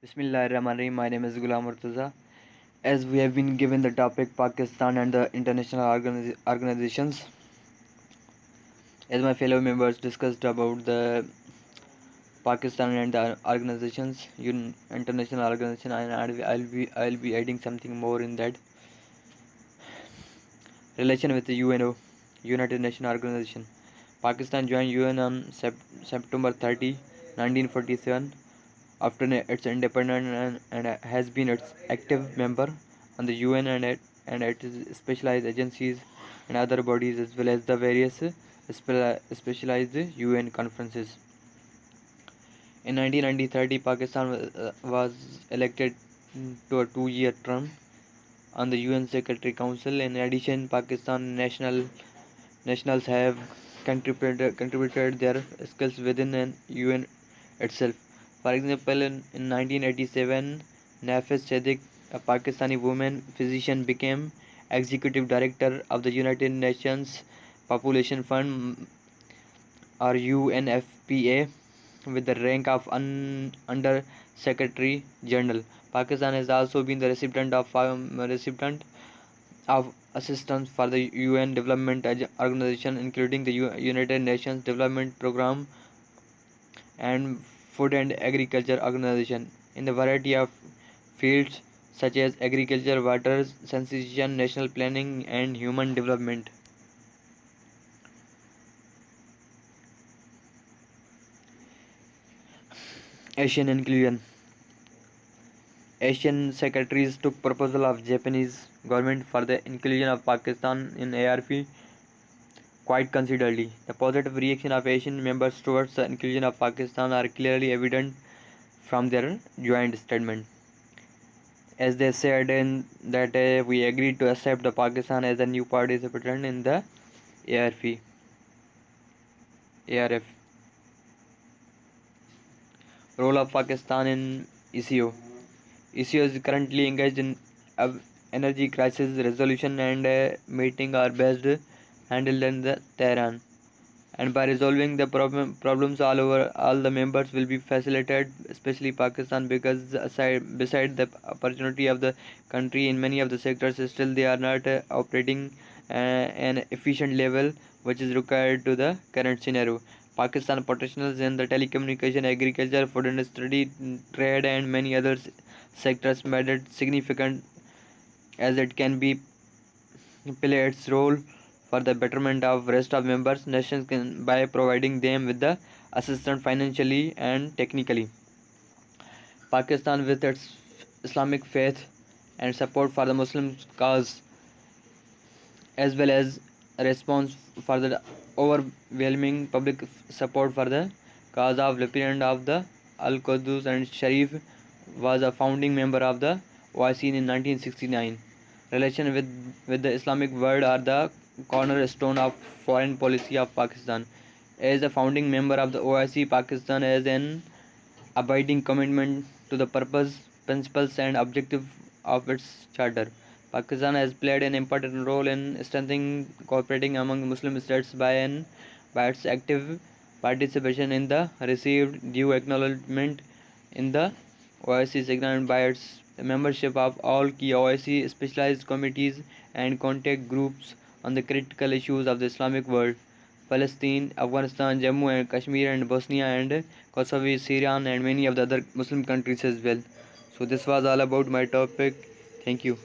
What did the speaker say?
Bismillahirrahmanirrahim. My name is Ghulam Murtaza. As we have been given the topic Pakistan and the international organizations, as my fellow members discussed about the Pakistan and the organizations, international organization, and I'll be adding something more in that relation with the UNO, United Nations Organization. Pakistan joined UN on September 30, 1947 after its independence and has been its active member on the UN and its specialized agencies and other bodies as well as the various specialized UN conferences. In 1990, Pakistan was elected to a two-year term on the UN Secretary Council. In addition, Pakistan nationals have contributed their skills within an UN itself. For example, in 1987, Nafis Sadik, a Pakistani woman physician, became executive director of the United Nations Population Fund or UNFPA with the rank of Under Secretary General. Pakistan has also been the recipient of assistance for the UN Development Organization, including the United Nations Development Programme and Food and Agriculture Organization, in a variety of fields such as agriculture, water, sanitation, national planning, and human development. Asian inclusion. Asian secretaries took proposal of Japanese government for the inclusion of Pakistan in ARP quite considerably. The positive reaction of Asian members towards the inclusion of Pakistan are clearly evident from their joint statement. As they said in that we agreed to accept the Pakistan as a new participant in the ARF. ARF. Role of Pakistan in ECO. ECO is currently engaged in energy crisis resolution and meeting are best handled in the Tehran. And by resolving the problems all over, all the members will be facilitated, especially Pakistan, because beside the opportunity of the country in many of the sectors, still they are not operating an efficient level which is required to the current scenario. Pakistan potentials in the telecommunication, agriculture, food industry, trade, and many other sectors made it significant as it can be play its role for the betterment of rest of members nations by providing them with the assistance financially and technically. Pakistan with its Islamic faith and support for the Muslim cause as well as a response for the overwhelming public support for the cause of Lieutenant of the Al Qudus and Sharif was a founding member of the OIC in 1969. Relations with the Islamic world are the cornerstone of foreign policy of Pakistan. As a founding member of the OIC, Pakistan has an abiding commitment to the purpose, principles, and objective of its charter. Pakistan has played an important role in strengthening cooperating among Muslim states by its active participation in the received due acknowledgement in the OIC signal and by its membership of all key OIC specialized committees and contact groups on the critical issues of the Islamic world. Palestine, Afghanistan, Jammu and Kashmir and Bosnia and Kosovo, Syria and many of the other Muslim countries as well. So this was all about my topic. Thank you.